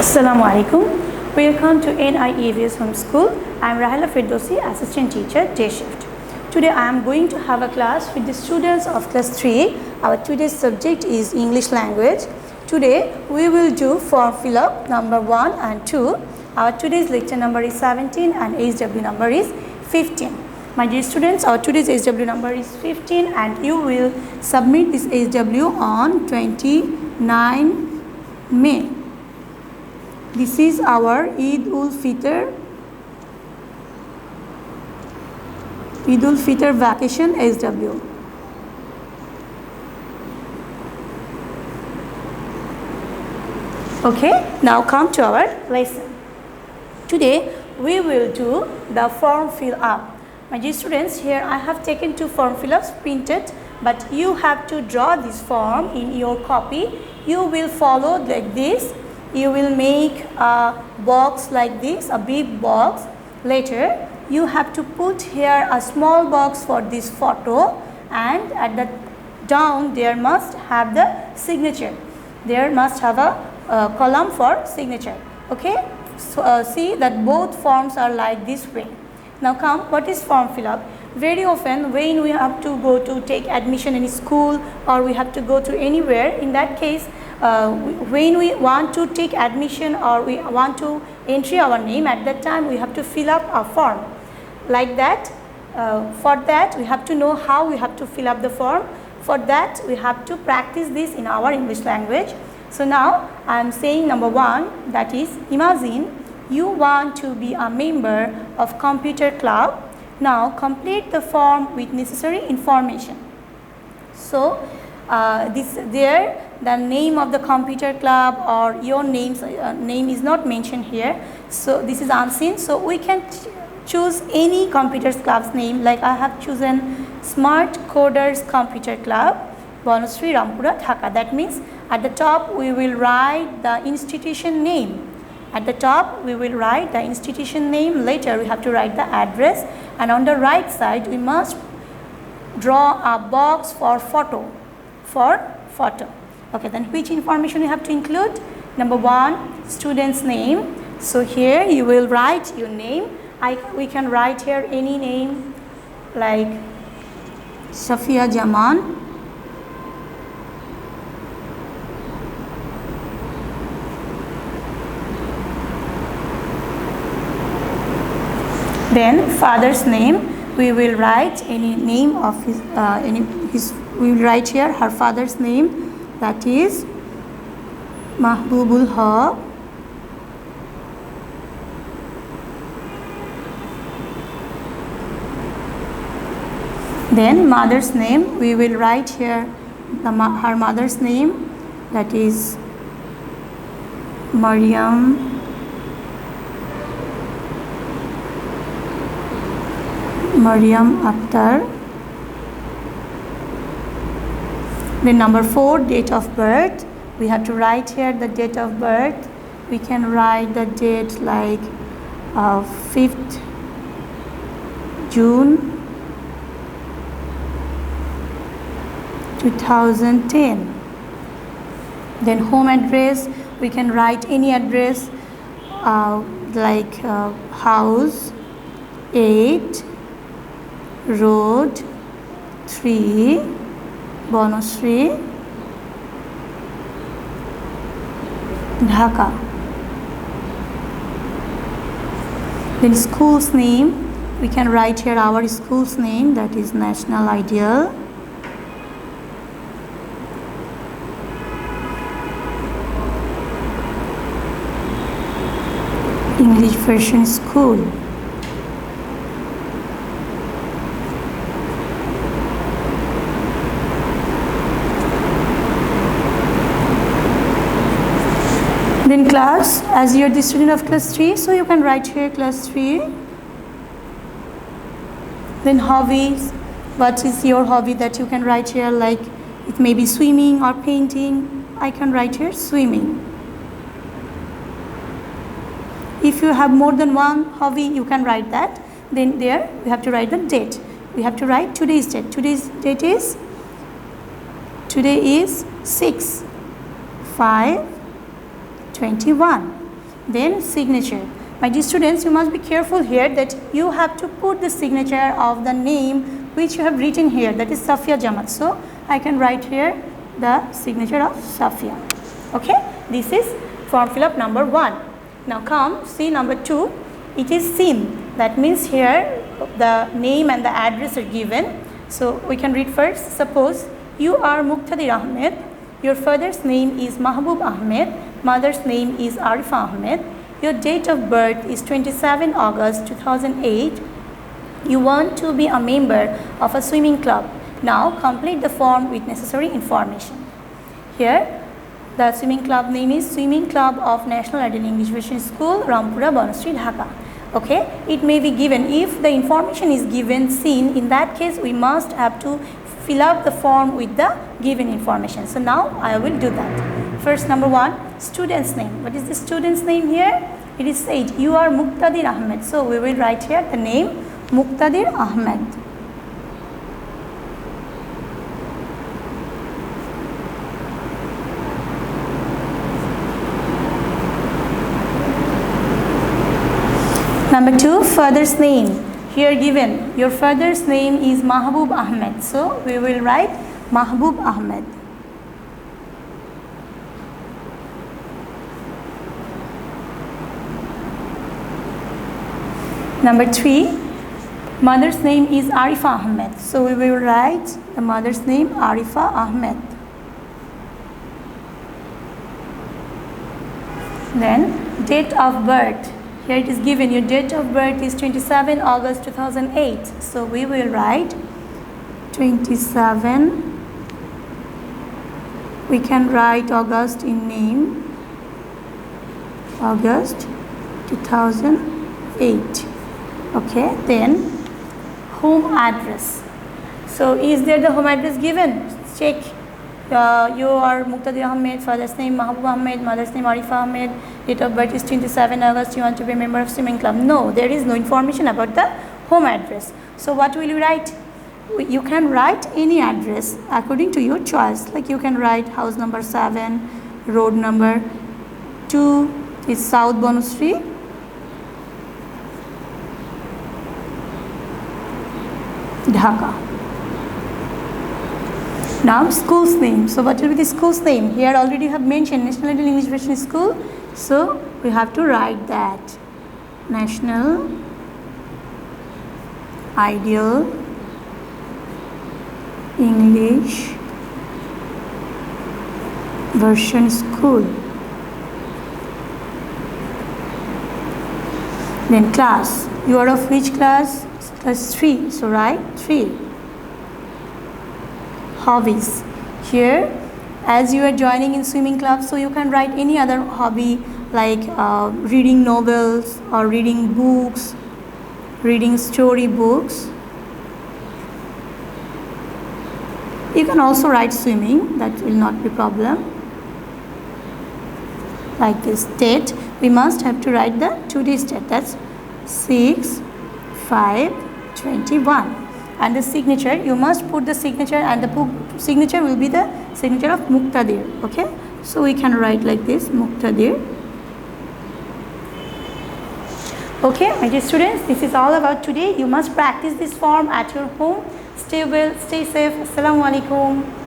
Assalamu alaikum. Welcome to NIEVS Home School. I am Rahela Ferdousee, Assistant Teacher, Day Shift. Today I am going to have a class with the students of class 3. Our today's subject is English language. Today we will do form fill up number 1 and 2. Our today's lecture number is 17 and HW number is 15. My dear students, our today's HW number is 15 and you will submit this HW on 29 May. This is our Eid-ul-Fitr vacation SW. Okay, now come to our lesson. Today we will do the form fill up. My dear students, here I have taken 2 form fill ups printed, but you have to draw this form in your copy. You will follow like this. You will make a box like this, a big box. Later you have to put here a small box for this photo, and at the down there must have the signature. There must have a column for signature. Okay, so see that both forms are like this way. Now come, what is form fill up? Very often when we have to go to take admission in school or we have to go to anywhere, in that case when we want to take admission or we want to enter our name, at that time we have to fill up a form like that. For that we have to know how we have to fill up the form. For that we have to practice this in our English language. So now I am saying number 1, that is, imagine you want to be a member of computer club. Now complete the form with necessary information. So the name of the computer club or your name is not mentioned here. So this is unseen. So we can choose any computer club's name. Like I have chosen Smart Coders Computer Club, Bonusri, Rampura, Dhaka. That means at the top we will write the institution name. At the top we will write the institution name. Later we have to write the address, and on the right side we must draw a box for photo. Okay, then which information you have to include? Number 1, student's name. So here you will write your name. We can write here any name like Safia Jaman. Then father's name, we will write any name of we will write here her father's name, that is Mahbubul Haq. Then mother's name, we will write here her mother's name, that is Maryam Akhtar. Then number 4, date of birth. We have to write here the date of birth. We can write the date like 5th June 2010. Then home address, we can write any address like house 8 Road 3 Bonusri, Dhaka. Then school's name, we can write here our school's name, that is National Ideal. English Version School. Then class, as you are the student of class 3, so you can write here class 3. Then hobbies, what is your hobby that you can write here, like it may be swimming or painting. I can write here swimming. If you have more than one hobby, you can write that. Then there we have to write the date. We have to write today's date. Today's date is, today is 6/5/21. Then signature. My dear students, you must be careful here that you have to put the signature of the name which you have written here, that is Safia Jamal. So I can write here the signature of Safia. Okay, this is form fill up number 1. Now come see number 2. It is SIM. That means here the name and the address are given. So we can read first. Suppose you are Muqtadir Ahmed. Your father's name is Mahbub Ahmed. Mother's name is Arifa Ahmed. Your date of birth is 27 August 2008. You want to be a member of a swimming club. Now complete the form with necessary information. Here the swimming club name is Swimming Club of National Adult English Medium School, Rampura, Banusri, Dhaka. Okay, it may be given. If the information is given seen, in that case we must have to fill up the form with the given information. So now I will do that. First, number 1, student's name. What is the student's name here? It is said you are Muqtadir Ahmed. So we will write here the name Muqtadir Ahmed. Number 2, father's name. Here given, your father's name is Mahbub Ahmed. So we will write Mahbub Ahmed. Number 3, mother's name is Arifa Ahmed. So we will write the mother's name Arifa Ahmed. Then date of birth. Here it is given your date of birth is 27 August 2008. So we will write 27. We can write August in name. August 2008. Okay, then home address. So is there the home address given? Check. You are Muqtadir Ahmed, father's name Mahbub Ahmed, mother's name Arifa Ahmed, date of birth is 27 August, you want to be a member of swimming club. No, there is no information about the home address. So what will you write? You can write any address according to your choice. Like you can write house number 7, road number 2 is South Banusri, Dhaka. Now school's name. So what will be the school's name? Here already have mentioned National Adult English Medium School. So we have to write that. National Ideal English Version School. Then class. You are of which class? Class 3. So write 3. Hobbies. Here as you are joining in swimming club, so you can write any other hobby like reading novels or reading books, reading story books. You can also write swimming, that will not be problem. Like this date, we must have to write the today's date, that's 6/5/21. And the signature, you must put the signature, and the signature will be the signature of Muqtadir. Okay, so we can write like this, Muqtadir. Okay, my dear students, this is all about today. You must practice this form at your home. Stay well, stay safe. Assalamu alaikum.